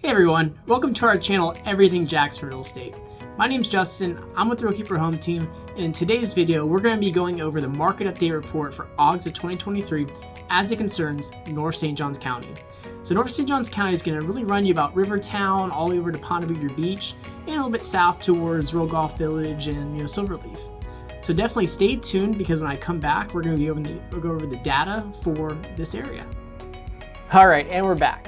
Hey everyone, welcome to our channel Everything Jackson Real Estate. My name's Justin, I'm with the Rookie for Home team, and in today's video we're going to be going over the market update report for August of 2023 as it concerns North St. Johns County. So North St. Johns County is going to really run you about Rivertown all the way over to Ponte Vedra Beach and a little bit south towards Real Golf Village and Silverleaf. So definitely stay tuned because when I come back we're going to go over the data for this area. Alright, and we're back.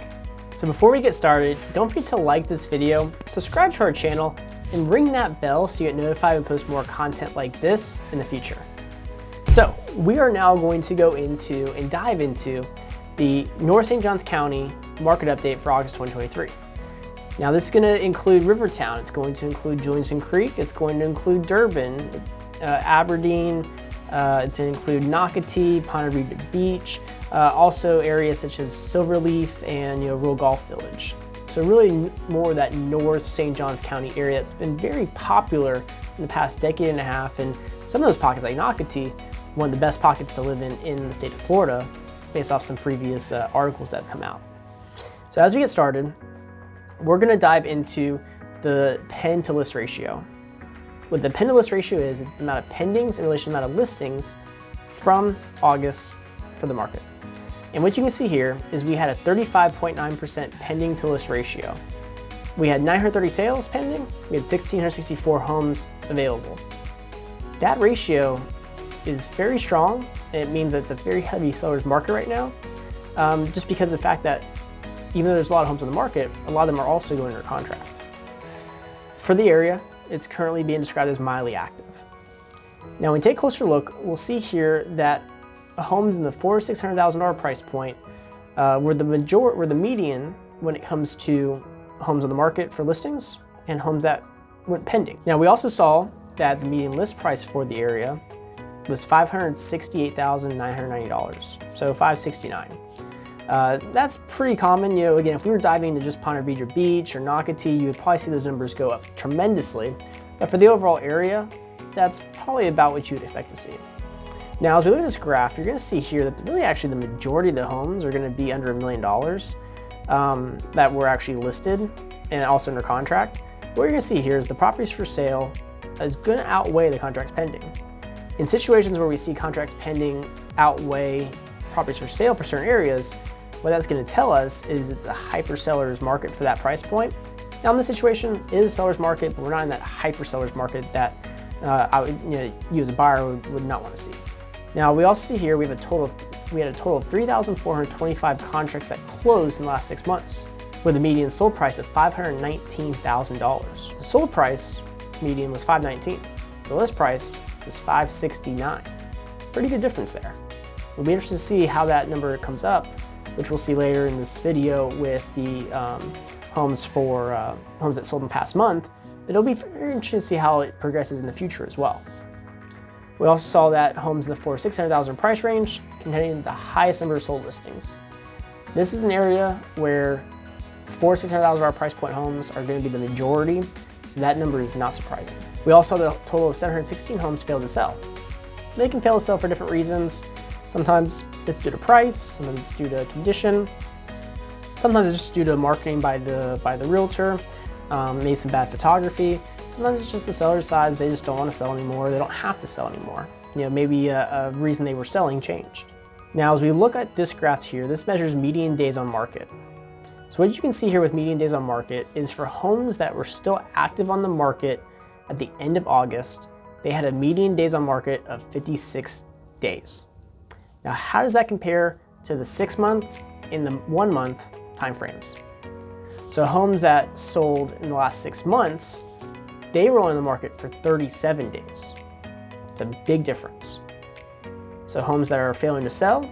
So before we get started, don't forget to like this video, subscribe to our channel, and ring that bell so you get notified when we post more content like this in the future. So we are now going to go into and dive into the North St. Johns County market update for August 2023. Now this is going to include Rivertown, it's going to include Julington Creek, it's going to include Durbin, Aberdeen, it's going to include Nocatee, Ponte Vedra Beach, also areas such as Silverleaf and Real Golf Village. So really more of that North St. Johns County area that's been very popular in the past decade and a half, and some of those pockets like Nocatee, one of the best pockets to live in the state of Florida, based off some previous articles that have come out. So as we get started, we're going to dive into the pen to list ratio. What the pen to list ratio is, it's the amount of pendings in relation to the amount of listings from August for the market. And what you can see here is we had a 35.9% pending to list ratio. We had 930 sales pending, we had 1,664 homes available. That ratio is very strong, and it means that it's a very heavy seller's market right now, just because of the fact that even though there's a lot of homes on the market, a lot of them are also going under contract. For the area, it's currently being described as mildly active. Now when we take a closer look, we'll see here that homes in the $400,000 to $600,000 price point were the median when it comes to homes on the market for listings and homes that went pending. Now we also saw that the median list price for the area was $568,990, so $569. That's pretty common. Again, if we were diving into just Ponte Vedra Beach or Nocatee, you would probably see those numbers go up tremendously. But for the overall area, that's probably about what you would expect to see. Now, as we look at this graph, you're going to see here that really actually the majority of the homes are going to be under $1 million that were actually listed and also under contract. What you're going to see here is the properties for sale is going to outweigh the contracts pending. In situations where we see contracts pending outweigh properties for sale for certain areas, what that's going to tell us is it's a hyper seller's market for that price point. Now in this situation, it is a seller's market, but we're not in that hyper seller's market that you as a buyer would not want to see. Now we also see here we had a total of 3,425 contracts that closed in the last 6 months, with a median sold price of $519,000. The sold price median was $519,000. The list price was $569,000. Pretty good difference there. We'll be interested to see how that number comes up, which we'll see later in this video with the homes that sold in the past month. But it'll be very interesting to see how it progresses in the future as well. We also saw that homes in the $400,000 to $600,000 price range containing the highest number of sold listings. This is an area where $400,000 to $600,000 price point homes are going to be the majority, so that number is not surprising. We also saw the total of 716 homes failed to sell. They can fail to sell for different reasons. Sometimes it's due to price, sometimes it's due to condition, sometimes it's just due to marketing by the realtor, maybe some bad photography. Sometimes it's just the seller decides they just don't want to sell anymore, they don't have to sell anymore. Maybe a reason they were selling changed. Now as we look at this graph here, this measures median days on market. So what you can see here with median days on market is for homes that were still active on the market at the end of August, they had a median days on market of 56 days. Now how does that compare to the 6 months and the 1 month timeframes? So homes that sold in the last 6 months, they were only on the market for 37 days. It's a big difference. So homes that are failing to sell,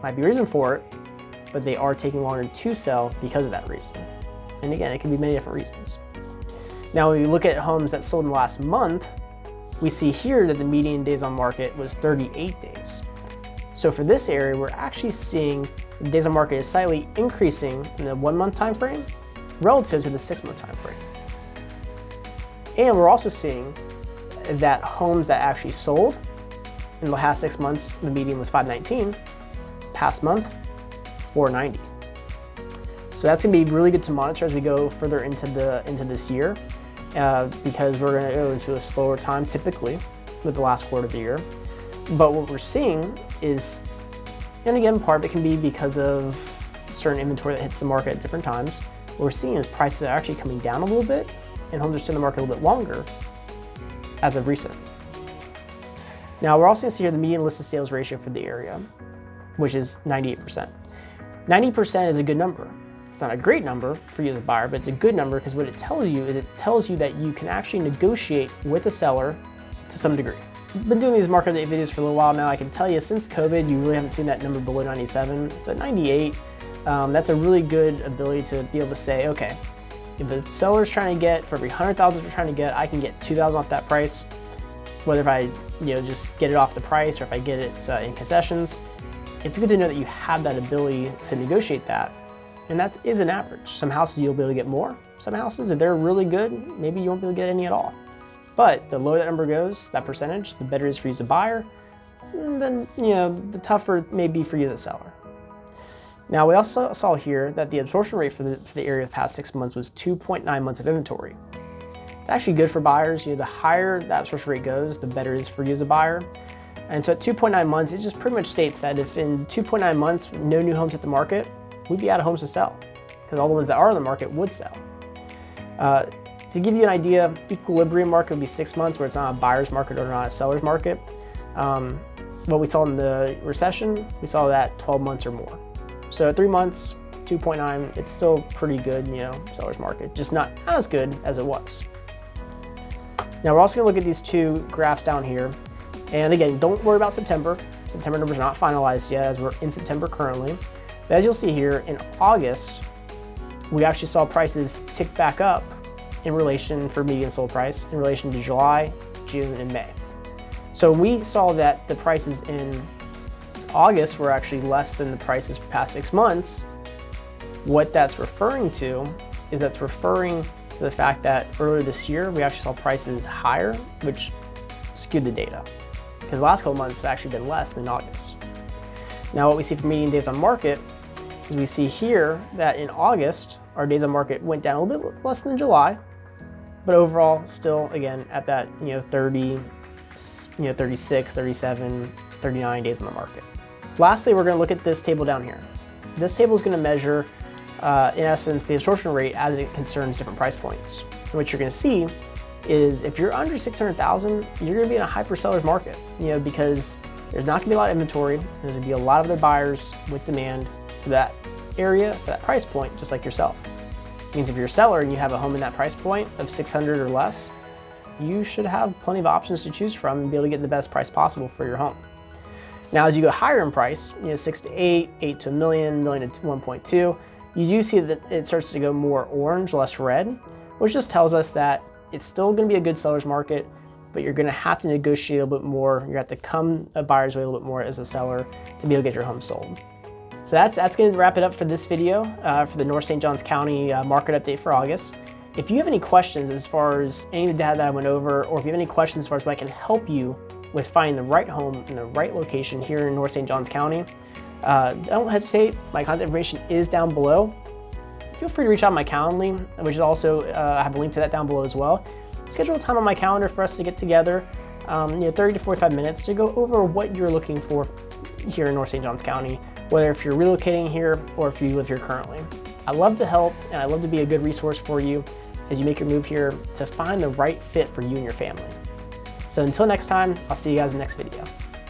might be a reason for it, but they are taking longer to sell because of that reason. And again, it can be many different reasons. Now when we look at homes that sold in the last month, we see here that the median days on market was 38 days. So for this area, we're actually seeing the days on market is slightly increasing in the 1 month time frame relative to the 6 month time frame. And we're also seeing that homes that actually sold in the past 6 months, the median was 519, past month, 490. So that's gonna be really good to monitor as we go further into this year, because we're gonna go into a slower time typically with the last quarter of the year. But what we're seeing is, and again, part of it can be because of certain inventory that hits the market at different times. What we're seeing is prices are actually coming down a little bit, and homes are staying in the market a little bit longer as of recent. Now we're also gonna see here the median listed sales ratio for the area, which is 98%. 90% is a good number. It's not a great number for you as a buyer, but it's a good number because what it tells you is it tells you that you can actually negotiate with a seller to some degree. I've been doing these market update videos for a little while now. I can tell you since COVID, you really haven't seen that number below 97. So at 98, that's a really good ability to be able to say, okay, if a seller's trying to get, for every 100,000 they're trying to get, I can get 2,000 off that price. Whether if I just get it off the price or if I get it in concessions, it's good to know that you have that ability to negotiate that. And that is an average. Some houses you'll be able to get more. Some houses, if they're really good, maybe you won't be able to get any at all. But the lower that number goes, that percentage, the better it is for you as a buyer. And then, the tougher it may be for you as a seller. Now, we also saw here that the absorption rate for the area the past 6 months was 2.9 months of inventory. That's actually good for buyers. The higher that absorption rate goes, the better it is for you as a buyer. And so at 2.9 months, it just pretty much states that if in 2.9 months, no new homes hit the market, we'd be out of homes to sell because all the ones that are on the market would sell. To give you an idea, equilibrium market would be 6 months where it's not a buyer's market or not a seller's market. What we saw in the recession, we saw that 12 months or more. So at 3 months, 2.9, it's still pretty good, seller's market, just not as good as it was. Now we're also gonna look at these two graphs down here. And again, don't worry about September. September numbers are not finalized yet as we're in September currently. But as you'll see here, in August, we actually saw prices tick back up in relation for median sold price in relation to July, June, and May. So we saw that the prices in August were actually less than the prices for past 6 months. What that's referring to is that's referring to the fact that earlier this year, we actually saw prices higher, which skewed the data. Because the last couple months have actually been less than August. Now what we see for median days on market is we see here that in August, our days on market went down a little bit less than July, but overall still, again, at that 30, 36, 37, 39 days on the market. Lastly, we're gonna look at this table down here. This table is gonna measure, in essence, the absorption rate as it concerns different price points. And what you're gonna see is if you're under 600,000, you're gonna be in a hyper seller's market, because there's not gonna be a lot of inventory. There's gonna be a lot of other buyers with demand for that area, for that price point, just like yourself. It means if you're a seller and you have a home in that price point of 600 or less, you should have plenty of options to choose from and be able to get the best price possible for your home. Now, as you go higher in price, 6 to 8, 8 to a million, million to 1.2, you do see that it starts to go more orange, less red, which just tells us that it's still gonna be a good seller's market, but you're gonna have to negotiate a little bit more. You're gonna have to come a buyer's way a little bit more as a seller to be able to get your home sold. So that's gonna wrap it up for this video for the North St. Johns County market update for August. If you have any questions as far as any of the data that I went over, or if you have any questions as far as what I can help you with finding the right home in the right location here in North St. Johns County, don't hesitate. My contact information is down below. Feel free to reach out on my Calendly, which is also, I have a link to that down below as well. Schedule a time on my calendar for us to get together, 30 to 45 minutes to go over what you're looking for here in North St. Johns County, whether if you're relocating here or if you live here currently. I love to help and I love to be a good resource for you as you make your move here to find the right fit for you and your family. So until next time, I'll see you guys in the next video.